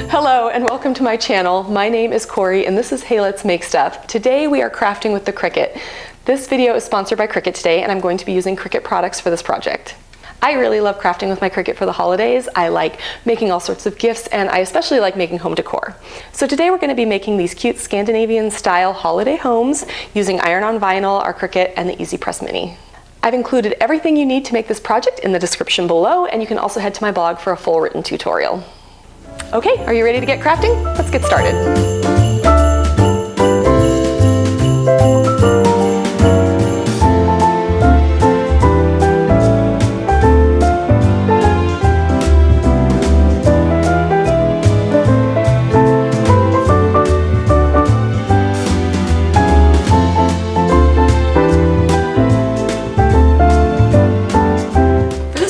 Hello and welcome to my channel. My name is Corey and this is Hey Let's Make Stuff. Today we are crafting with the Cricut. This video is sponsored by Cricut today and I'm going to be using Cricut products for this project. I really love crafting with my Cricut for the holidays. I like making all sorts of gifts and I especially like making home decor. So today we're going to be making these cute Scandinavian style holiday homes using iron-on vinyl, our Cricut, and the Easy Press Mini. I've included everything you need to make this project in the description below, and you can also head to my blog for a full written tutorial. Okay, are you ready to get crafting? Let's get started.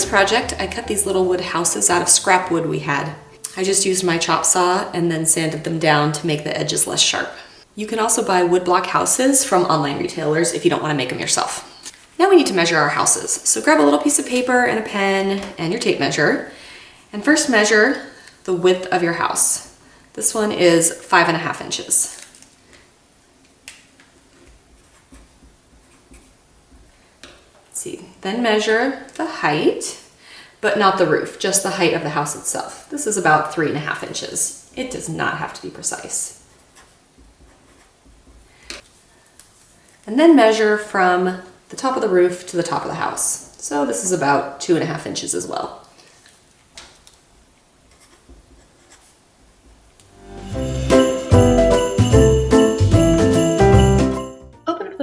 Project, I cut these little wood houses out of scrap wood we had. I just used my chop saw and then sanded them down to make the edges less sharp. You can also buy woodblock houses from online retailers if you don't want to make them yourself. Now we need to measure our houses. So grab a little piece of paper and a pen and your tape measure. And first measure the width of your house. This one is 5.5 inches. See, then measure the height, but not the roof, just the height of the house itself. This is about 3.5 inches. It does not have to be precise. And then measure from the top of the roof to the top of the house. So this is about 2.5 inches as well.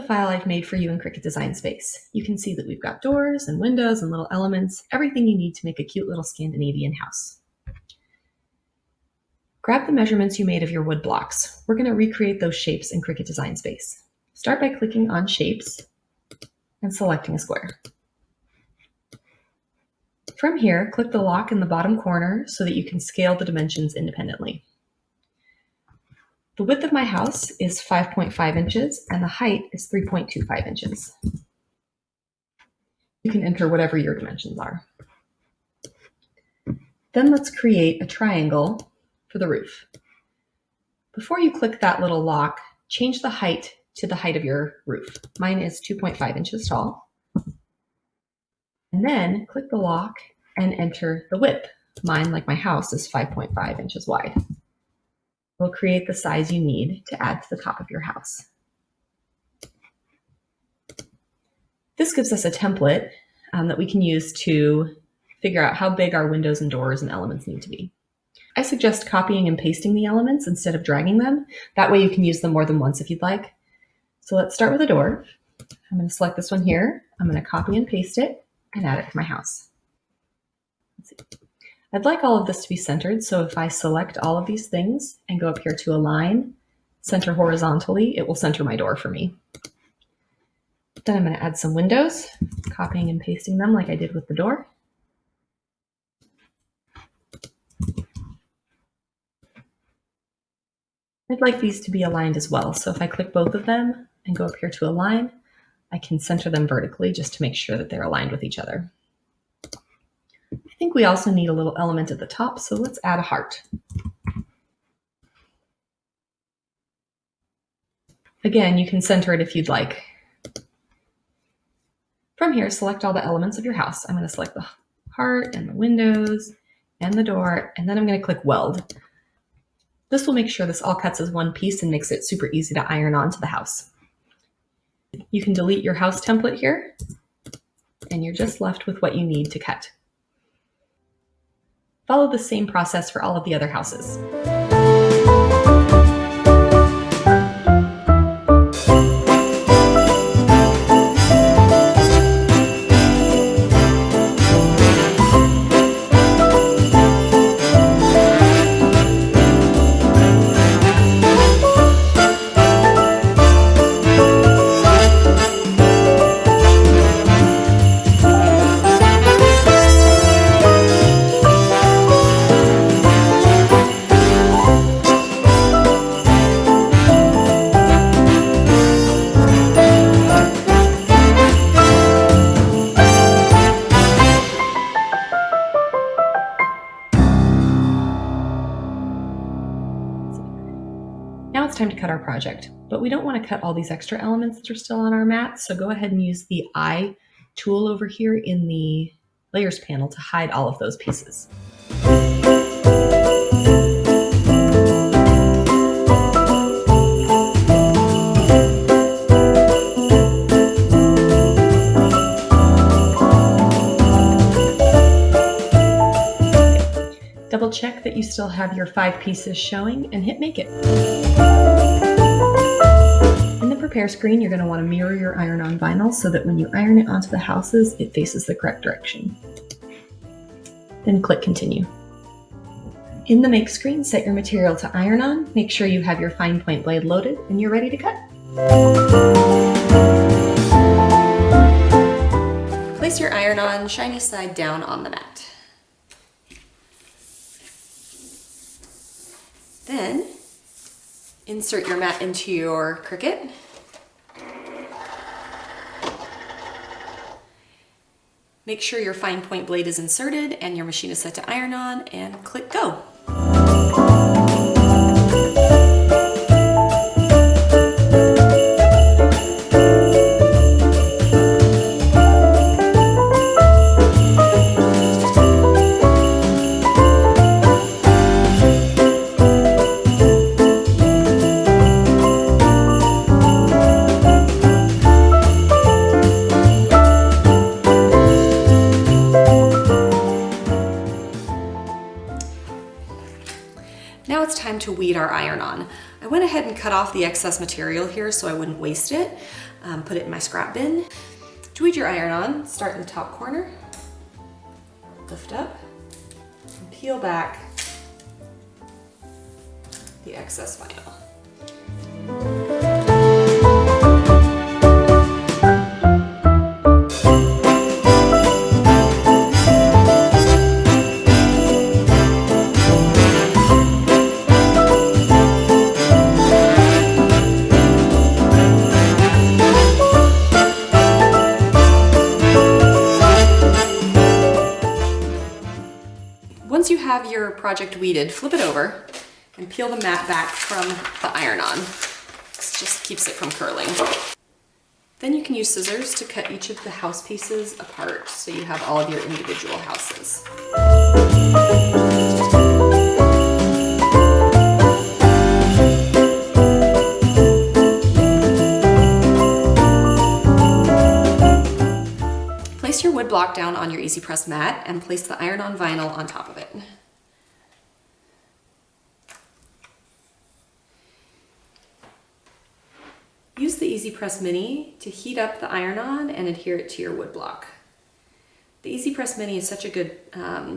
File I've made for you in Cricut Design Space. You can see that we've got doors and windows and little elements, everything you need to make a cute little Scandinavian house. Grab the measurements you made of your wood blocks. We're going to recreate those shapes in Cricut Design Space. Start by clicking on Shapes and selecting a square. From here, click the lock in the bottom corner so that you can scale the dimensions independently. The width of my house is 5.5 inches and the height is 3.25 inches. You can enter whatever your dimensions are. Then let's create a triangle for the roof. Before you click that little lock, change the height to the height of your roof. Mine is 2.5 inches tall. And then click the lock and enter the width. Mine, like my house, is 5.5 inches wide. We'll create the size you need to add to the top of your house. This gives us a template that we can use to figure out how big our windows and doors and elements need to be. I suggest copying and pasting the elements instead of dragging them. That way you can use them more than once if you'd like. So let's start with a door. I'm going to select this one here. I'm going to copy and paste it and add it to my house. Let's see. I'd like all of this to be centered, so if I select all of these things and go up here to align, center horizontally, it will center my door for me. Then I'm going to add some windows, copying and pasting them like I did with the door. I'd like these to be aligned as well, so if I click both of them and go up here to align, I can center them vertically just to make sure that they're aligned with each other. I think we also need a little element at the top, so let's add a heart. Again, you can center it if you'd like. From here, select all the elements of your house. I'm going to select the heart and the windows and the door, and then I'm going to click Weld. This will make sure this all cuts as one piece and makes it super easy to iron onto the house. You can delete your house template here, and you're just left with what you need to cut. Follow the same process for all of the other houses. time to cut our project, but we don't want to cut all these extra elements that are still on our mat, so go ahead and use the eye tool over here in the layers panel to hide all of those pieces. Double check that you still have your 5 pieces showing and hit make it. In the prepare screen, you're going to want to mirror your iron-on vinyl so that when you iron it onto the houses, it faces the correct direction. Then click continue. In the make screen, set your material to iron on, make sure you have your fine point blade loaded, and you're ready to cut. Place your iron-on shiny side down on the mat. Then, insert your mat into your Cricut. Make sure your fine point blade is inserted and your machine is set to iron on, and click go. Now it's time to weed our iron on. I went ahead and cut off the excess material here so I wouldn't waste it. Put it in my scrap bin. To weed your iron on, start in the top corner, lift up, and peel back the excess vinyl. Once you have your project weeded, flip it over and peel the mat back from the iron-on. This just keeps it from curling. Then you can use scissors to cut each of the house pieces apart so you have all of your individual houses. Place your wood block down on your easy press mat and place the iron-on vinyl on top of it. Use the Easy Press Mini to heat up the iron-on and adhere it to your wood block. The Easy Press Mini is such a good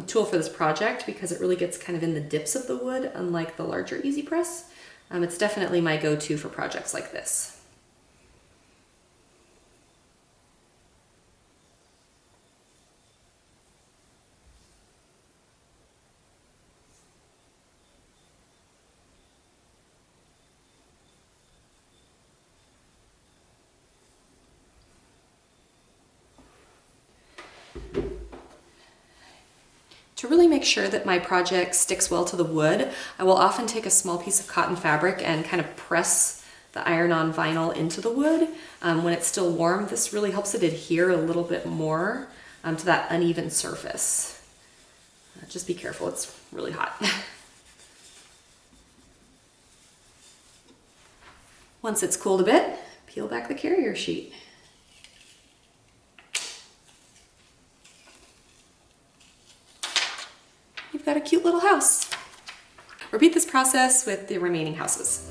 tool for this project because it really gets kind of in the dips of the wood, unlike the larger Easy Press. It's definitely my go-to for projects like this. To really make sure that my project sticks well to the wood, I will often take a small piece of cotton fabric and kind of press the iron-on vinyl into the wood. When it's still warm, this really helps it adhere a little bit more to that uneven surface. Just be careful, it's really hot. Once it's cooled a bit, peel back the carrier sheet. You've got a cute little house. Repeat this process with the remaining houses.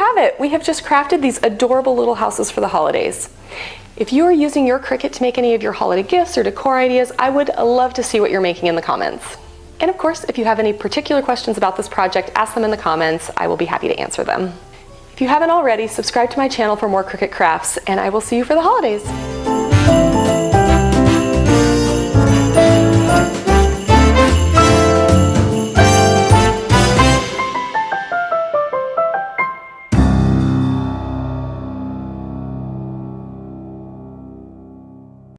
have it. We have just crafted these adorable little houses for the holidays. If you are using your Cricut to make any of your holiday gifts or decor ideas, I would love to see what you're making in the comments. And of course, if you have any particular questions about this project, ask them in the comments. I will be happy to answer them. If you haven't already, subscribe to my channel for more Cricut crafts, and I will see you for the holidays.